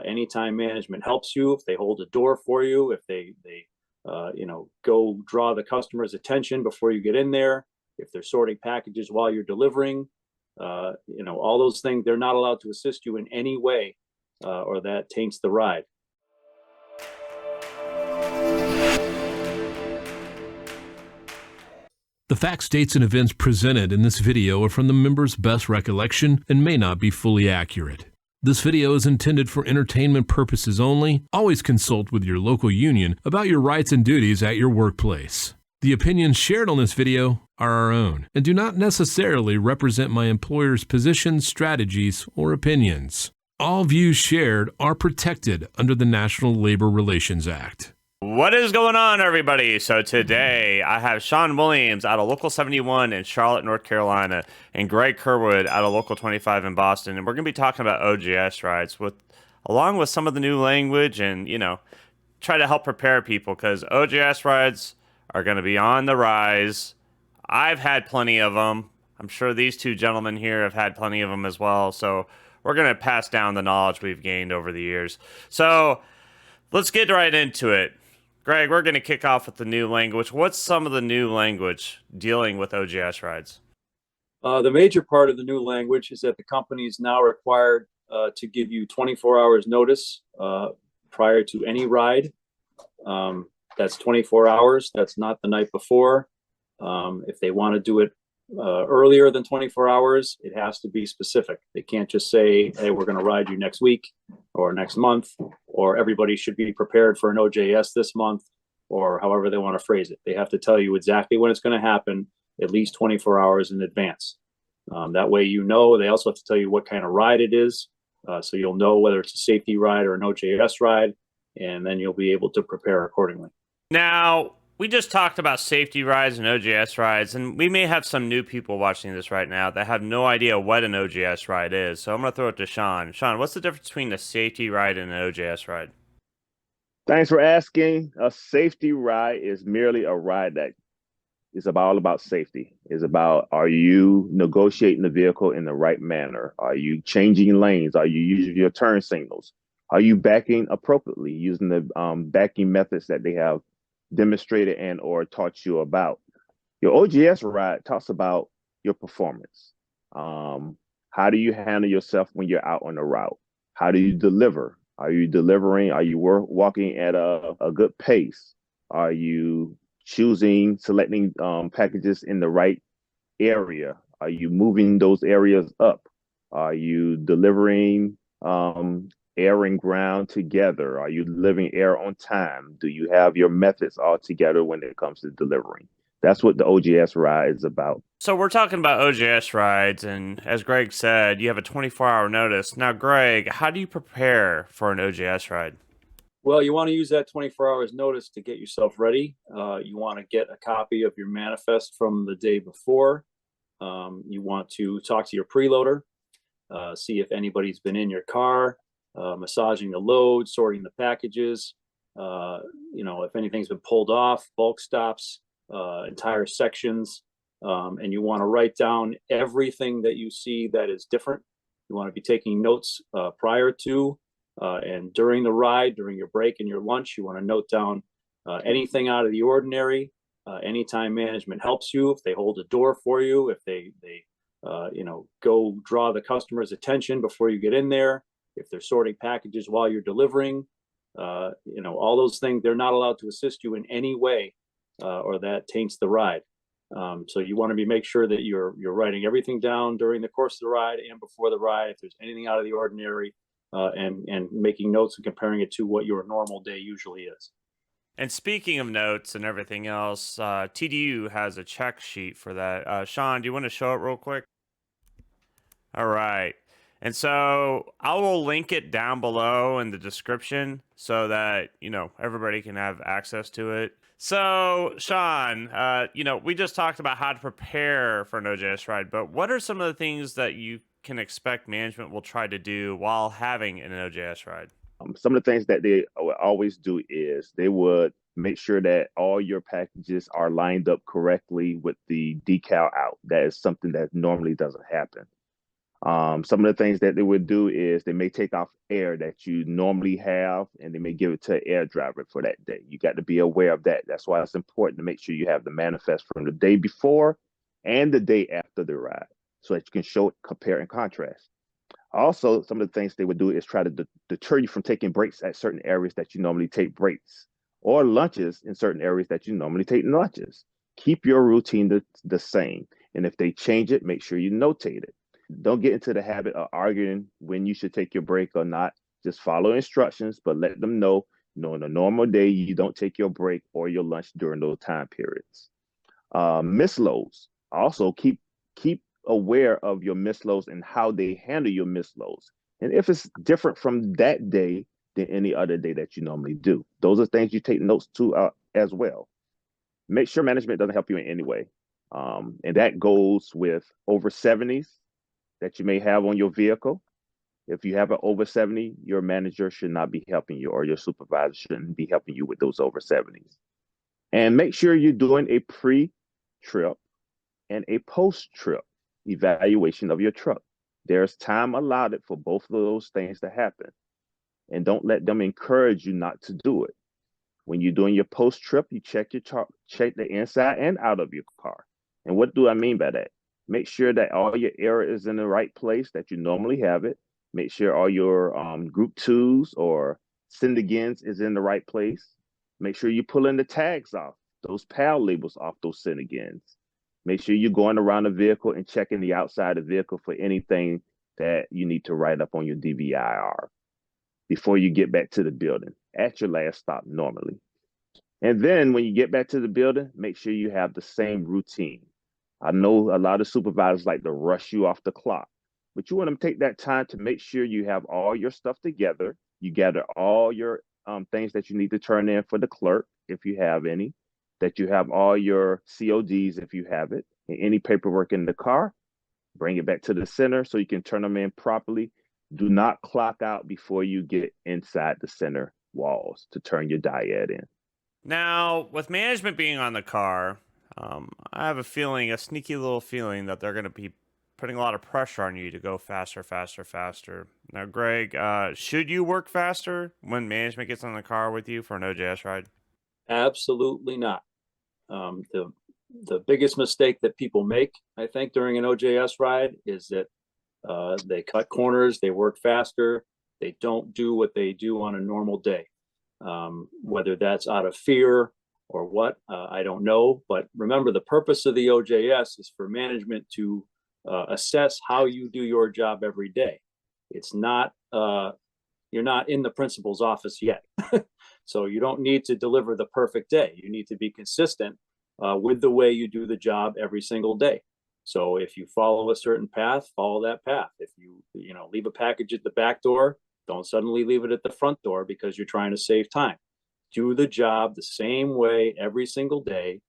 Anytime management helps you, if they hold a door for you, if they go draw the customer's attention before you get in there, if they're sorting packages while you're delivering, all those things, they're not allowed to assist you in any way, or that taints the ride. The facts, dates, and events presented in this video are from the member's best recollection and may not be fully accurate. This video is intended for entertainment purposes only. Always consult with your local union about your rights and duties at your workplace. The opinions shared on this video are our own and do not necessarily represent my employer's positions, strategies, or opinions. All views shared are protected under the National Labor Relations Act. What is going on, everybody? So today I have Sean Williams out of Local 71 in Charlotte, North Carolina, and Greg Kerwood out of Local 25 in Boston, and we're going to be talking about OGS rides along with some of the new language and, try to help prepare people because OGS rides are going to be on the rise. I've had plenty of them. I'm sure these two gentlemen here have had plenty of them as well, so we're going to pass down the knowledge we've gained over the years. So let's get right into it. Greg, we're going to kick off with the new language. What's some of the new language dealing with OGS rides? The major part of the new language is that the company is now required to give you 24 hours notice prior to any ride. That's 24 hours. That's not the night before. If they want to do it earlier than 24 hours, it has to be specific. They can't just say, hey, we're going to ride you next week or next month, or everybody should be prepared for an OJS this month, or however they want to phrase it. They have to tell you exactly when it's going to happen, at least 24 hours in advance. That way, they also have to tell you what kind of ride it is. So you'll know whether it's a safety ride or an OJS ride, and then you'll be able to prepare accordingly. Now, we just talked about safety rides and OGS rides, and we may have some new people watching this right now that have no idea what an OGS ride is. So I'm going to throw it to Sean. Sean, what's the difference between a safety ride and an OGS ride? Thanks for asking. A safety ride is merely a ride that is all about safety. It's about, are you negotiating the vehicle in the right manner? Are you changing lanes? Are you using your turn signals? Are you backing appropriately using the backing methods that they have demonstrated and or taught you about? Your OGS ride talks about your performance. How do you handle yourself when you're out on the route? How do you deliver? Are you delivering? Are you walking at a good pace? Are you selecting packages in the right area? Are you moving those areas up? Are you delivering air and ground together? Are you delivering air on time? Do you have your methods all together when it comes to delivering? That's what the OGS ride is about. So we're talking about OGS rides, and as Greg said, you have a 24-hour notice. Now, Greg, how do you prepare for an OGS ride? Well, you want to use that 24 hours notice to get yourself ready. You want to get a copy of your manifest from the day before. You want to talk to your preloader, see if anybody's been in your car, massaging the load, sorting the packages, if anything's been pulled off, bulk stops, entire sections, and you want to write down everything that you see that is different. You want to be taking notes prior to and during the ride, during your break and your lunch. You want to note down anything out of the ordinary. Anytime management helps you, if they hold a door for you, if they go draw the customer's attention before you get in there, if they're sorting packages while you're delivering, all those things, they're not allowed to assist you in any way, or that taints the ride. So you want to make sure that you're writing everything down during the course of the ride and before the ride, if there's anything out of the ordinary, and making notes and comparing it to what your normal day usually is. And speaking of notes and everything else, TDU has a check sheet for that. Sean, do you want to show it real quick? All right. And so I will link it down below in the description so that, everybody can have access to it. So, Sean, we just talked about how to prepare for an OJS ride, but what are some of the things that you can expect management will try to do while having an OJS ride? Some of the things that they would always do is they would make sure that all your packages are lined up correctly with the decal out. That is something that normally doesn't happen. Some of the things that they would do is they may take off air that you normally have, and they may give it to an air driver for that day. You got to be aware of that. That's why it's important to make sure you have the manifest from the day before and the day after the ride, so that you can show, compare, and contrast. Also, some of the things they would do is try to deter you from taking breaks at certain areas that you normally take breaks, or lunches in certain areas that you normally take lunches. Keep your routine the same. And if they change it, make sure you notate it. Don't get into the habit of arguing when you should take your break or not. Just follow instructions, but let them know, on a normal day, you don't take your break or your lunch during those time periods. Misloads. Also, keep aware of your misloads and how they handle your misloads. And if it's different from that day than any other day that you normally do, those are things you take notes to as well. Make sure management doesn't help you in any way. And that goes with over 70s that you may have on your vehicle. If you have an over 70, your manager should not be helping you, or your supervisor shouldn't be helping you with those over 70s. And make sure you're doing a pre-trip and a post-trip evaluation of your truck. There's time allotted for both of those things to happen. And don't let them encourage you not to do it. When you're doing your post-trip, you check check the inside and out of your car. And what do I mean by that? Make sure that all your air is in the right place that you normally have it. Make sure all your Group 2s or Syndigans is in the right place. Make sure you pull in the tags off, those PAL labels off those Syndigans. Make sure you're going around the vehicle and checking the outside of the vehicle for anything that you need to write up on your DVIR before you get back to the building at your last stop normally. And then when you get back to the building, make sure you have the same routine. I know a lot of supervisors like to rush you off the clock, but you want to take that time to make sure you have all your stuff together. You gather all your things that you need to turn in for the clerk, if you have any, that you have all your CODs, if you have it, and any paperwork in the car, bring it back to the center so you can turn them in properly. Do not clock out before you get inside the center walls to turn your diet in. Now, with management being on the car, I have a sneaky little feeling that they're going to be putting a lot of pressure on you to go faster, faster, faster. Now, Greg, should you work faster when management gets on the car with you for an OJS ride? Absolutely not. The biggest mistake that people make, I think, during an OJS ride is that they cut corners, they work faster, they don't do what they do on a normal day. Whether that's out of fear or what, I don't know. But remember, the purpose of the OJS is for management to assess how you do your job every day. It's not, you're not in the principal's office yet. So you don't need to deliver the perfect day. You need to be consistent with the way you do the job every single day. So if you follow a certain path, follow that path. If you leave a package at the back door, don't suddenly leave it at the front door because you're trying to save time. Do the job the same way every single day,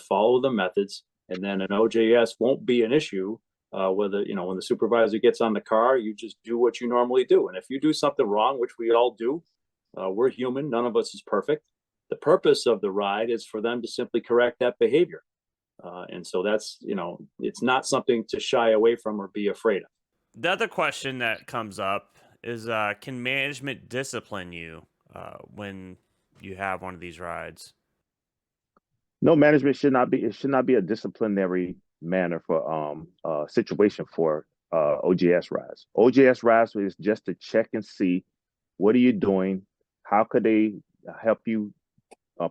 follow the methods, and then an OJS won't be an issue. Whether, when the supervisor gets on the car, you just do what you normally do. And if you do something wrong, which we all do, we're human, none of us is perfect. The purpose of the ride is for them to simply correct that behavior. And so that's, it's not something to shy away from or be afraid of. The other question that comes up is, can management discipline you when you have one of these rides? No, management should not be. It should not be a disciplinary manner for situation for OJS rides. OJS rides is just to check and see what are you doing, how could they help you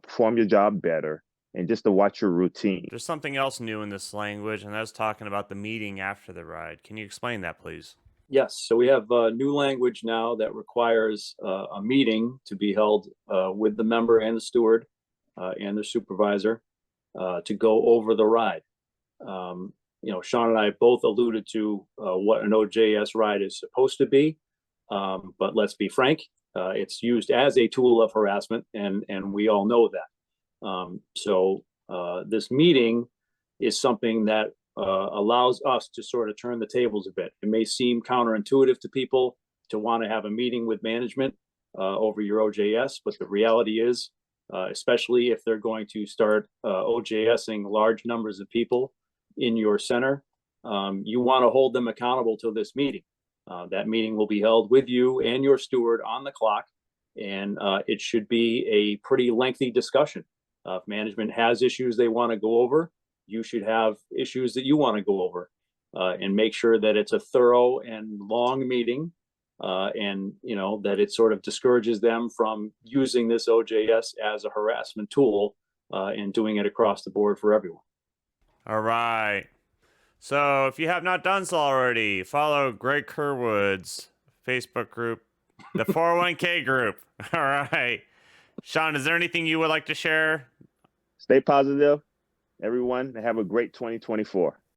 perform your job better, and just to watch your routine. There's something else new in this language, and that's talking about the meeting after the ride. Can you explain that, please? Yes, so we have new language now that requires a meeting to be held with the member and the steward and the supervisor to go over the ride. Sean and I both alluded to what an OJS ride is supposed to be, but let's be frank, it's used as a tool of harassment, and we all know that. So this meeting is something that allows us to sort of turn the tables a bit. It may seem counterintuitive to people to want to have a meeting with management over your OJS, but the reality is, especially if they're going to start OJSing large numbers of people in your center, you want to hold them accountable to this meeting. That meeting will be held with you and your steward on the clock, and it should be a pretty lengthy discussion. If management has issues they want to go over, you should have issues that you want to go over, and make sure that it's a thorough and long meeting, and that it sort of discourages them from using this OJS as a harassment tool, and doing it across the board for everyone. All right. So if you have not done so already, follow Greg Kerwood's Facebook group, the 401k group. All right. Sean, is there anything you would like to share? Stay positive, everyone, and have a great 2024.